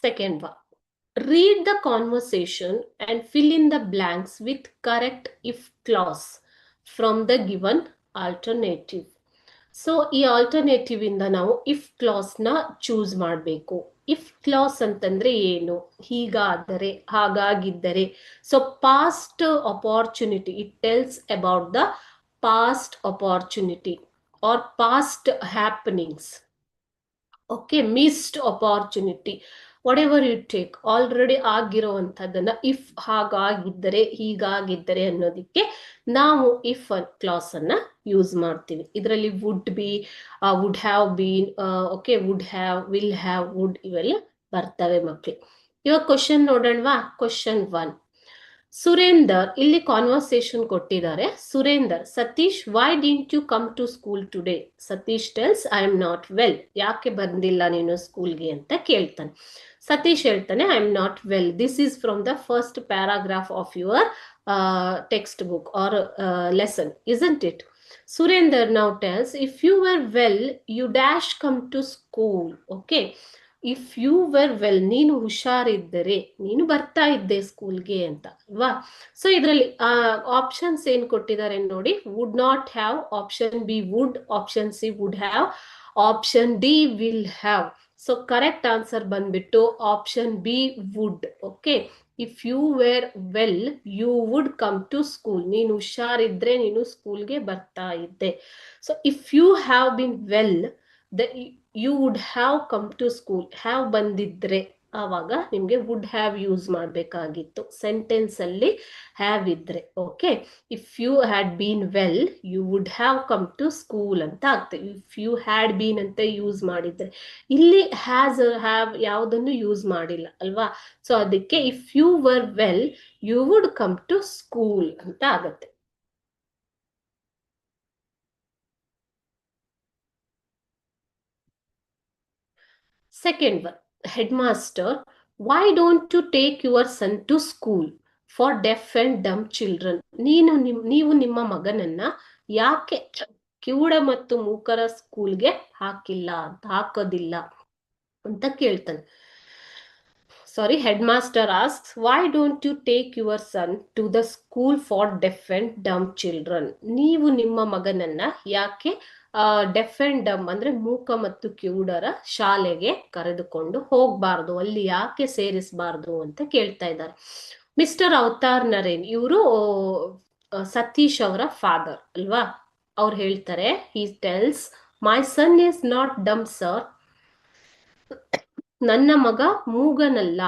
Second one, read the conversation and fill in the blanks with correct if clause from the given alternative. So ಈ alternative ಇಂದ ನಾವು if clause ನ choose ಮಾಡಬೇಕು. If clause ಅಂತಂದ್ರೆ ಏನು? ಹೀಗಾದರೆ, ಹಾಗಾಗಿದ್ದರೆ. So past opportunity, it tells about the past opportunity or past happenings. Okay, missed opportunity, whatever you take, already ಆಗಿರುವಂತದ್ದನ್ನ ಇಫ್ ಹಾಗಾಗಿದ್ದರೆ, ಹೀಗಾಗಿದ್ದರೆ ಅನ್ನೋದಕ್ಕೆ ನಾವು ಇಫ್ ಕ್ಲಾಸ್ ಅನ್ನ ಯೂಸ್ ಮಾಡ್ತೀವಿ. ಇದರಲ್ಲಿ would be, would have been, okay, would have, will have, would ಇವೆಲ್ಲ ಬರ್ತವೆ ಮಕ್ಕಳು. ಇವಾಗ ಕ್ವಶನ್ ನೋಡೋಣವಾ? ಕ್ವಶನ್ 1. ಸುರೇಂದರ್, ಇಲ್ಲಿ ಕಾನ್ವರ್ಸೇಷನ್ ಕೊಟ್ಟಿದ್ದಾರೆ. Surender, Satish, why didn't you come to school today? Satish tells, I am not well. ಯಾಕೆ ಬಂದಿಲ್ಲ ನೀನು ಸ್ಕೂಲ್ಗೆ ಅಂತ ಕೇಳ್ತಾನೆ. ಸತೀಶ್ ಹೇಳ್ತಾನೆ, I am not well. This is from the first paragraph of your textbook or lesson, isn't it? Surender now tells, if you were well, you dash come to school. Okay, if you were well, ನೀನು ಹುಷಾರಿದ್ದರೆ ನೀನು ಬರ್ತಾ ಇದ್ದೆ ಸ್ಕೂಲ್ಗೆ ಅಂತ ಅಲ್ವಾ? So ಇದರಲ್ಲಿ options ಏನ್ ಕೊಟ್ಟಿದ್ದಾರೆ ನೋಡಿ. Would not have, option B would, option C would have, option D will have. So correct answer ಬಂದ್ಬಿಟ್ಟು option B would. Okay, if you were well you would come to school. ನೀನು ಹುಷಾರಿದ್ರೆ ನೀನು ಸ್ಕೂಲ್ಗೆ ಬರ್ತಾ ಇದ್ದೆ. So if you have been well, you would have come to school. Have ಬಂದಿದ್ರೆ ಆವಾಗ ನಿಮ್ಗೆ ವುಡ್ ಹ್ಯಾವ್ ಯೂಸ್ ಮಾಡಬೇಕಾಗಿತ್ತು ಸೆಂಟೆನ್ಸ್ ಅಲ್ಲಿ ಹ್ಯಾವ್ ಇದ್ರೆ. Okay, if you had bean well you would have come to school ಅಂತ ಆಗ್ತದೆ. ಇಫ್ ಯು ಹ್ಯಾಡ್ ಬೀನ್ ಅಂತ use ಮಾಡಿದ್ರೆ, ಇಲ್ಲಿ ಹ್ಯಾಸ್, ಹ್ಯಾವ್ ಯಾವುದನ್ನು ಯೂಸ್ ಮಾಡಿಲ್ಲ ಅಲ್ವಾ? ಸೊ ಅದಕ್ಕೆ if you were well you would come to school ಅಂತ ಆಗತ್ತೆ. Second one, headmaster, why don't you take your son to school for deaf and dumb children? ನೀವು ನಿಮ್ಮ ಮಗನನ್ನ ಯಾಕೆ ಕಿವುಡ ಮತ್ತು ಮೂಕರ ಸ್ಕೂಲ್ಗೆ ಹಾಕೋದಿಲ್ಲ ಅಂತ ಕೇಳ್ತಾನೆ. Sorry, headmaster asks, why don't you take your son to the school for deaf and dumb children? ನೀವು ನಿಮ್ಮ ಮಗನನ್ನ ಯಾಕೆ ಡೆಫ್ ಅಂಡ್ ಡಮ್ ಅಂದ್ರೆ ಮೂಕ ಮತ್ತು ಕಿವುಡರ ಶಾಲೆಗೆ ಕರೆದುಕೊಂಡು ಹೋಗ್ಬಾರ್ದು, ಅಲ್ಲಿ ಯಾಕೆ ಸೇರಿಸಬಾರ್ದು ಅಂತ ಕೇಳ್ತಾ ಇದ್ದಾರೆ. ಮಿಸ್ಟರ್ ಅವತಾರ್ ನರೇನ್, ಇವರು ಸತೀಶ್ ಅವರ ಫಾದರ್ ಅಲ್ವಾ? ಅವ್ರು ಹೇಳ್ತಾರೆ, he tells, my son is not dumb sir. ನನ್ನ ಮಗ ಮೂಗನಲ್ಲ.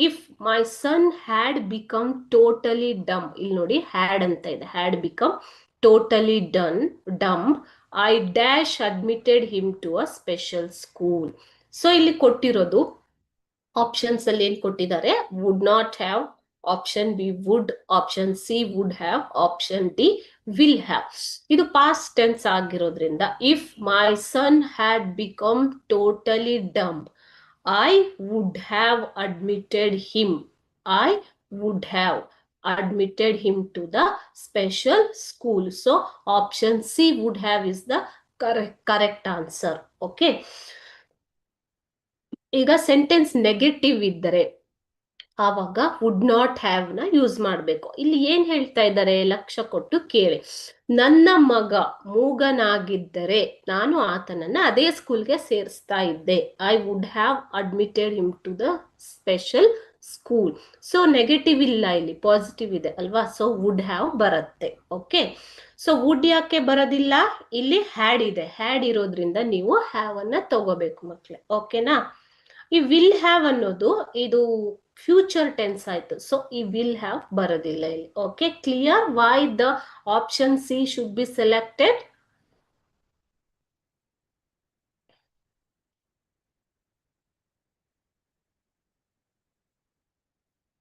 If my son had become totally dumb, ಇಲ್ಲಿ ನೋಡಿ ಹ್ಯಾಡ್ ಅಂತ ಇದೆ, had become totally dumb I dash admitted him to a special school. So ಇಲ್ಲಿ ಕೊಟ್ಟಿರೋದು ಆಪ್ಷನ್ಸ್ ಅಲ್ಲಿ ಏನ್ ಕೊಟ್ಟಿದ್ದಾರೆ? Would not have, option B would, option C would have, option D will have. ಇದು ಪಾಸ್ಟ್ ಟೆನ್ಸ್ ಆಗಿರೋದ್ರಿಂದ if my son had become totally dumb I would have admitted him, I would have admitted him to the special school. So option C would have is the correct answer. Okay, ಈಗ sentence negative ಇದ್ದರೆ ಆವಾಗ wood not have ನ use ಮಾಡಬೇಕು. ಇಲ್ಲಿ ಏನ್ ಹೇಳ್ತಾ ಇದ್ದಾರೆ ಲಕ್ಷ್ಯ ಕೊಟ್ಟು ಕೇಳಿ. ನನ್ನ ಮಗ ಮೂಗನಾಗಿದ್ದರೆ ನಾನು ಆತನನ್ನ ಅದೇ ಸ್ಕೂಲ್ಗೆ ಸೇರಿಸ್ತಾ ಇದ್ದೆ. I would have admitted him to the special school. So negative ಇಲ್ಲ, ಇಲ್ಲಿ ಪಾಸಿಟಿವ್ ಇದೆ ಅಲ್ವಾ? ಸೊ ವುಡ್ ಹ್ಯಾವ್ ಬರುತ್ತೆ. ಓಕೆ, ಸೊ ವುಡ್ ಯಾಕೆ ಬರೋದಿಲ್ಲ? ಇಲ್ಲಿ ಹ್ಯಾಡ್ ಇದೆ, ಹ್ಯಾಡ್ ಇರೋದ್ರಿಂದ ನೀವು ಹ್ಯಾವ್ ಅನ್ನ ತಗೋಬೇಕು ಮಕ್ಳೆ. ಓಕೆನಾ? ಈ ವಿಲ್ ಹ್ಯಾವ್ ಅನ್ನೋದು ಇದು ಫ್ಯೂಚರ್ ಟೆನ್ಸ್ ಆಯ್ತು. ಸೊ ಈ ವಿಲ್ ಹ್ಯಾವ್ ಬರೋದಿಲ್ಲ ಇಲ್ಲಿ. Okay, clear? Why the option C should be selected?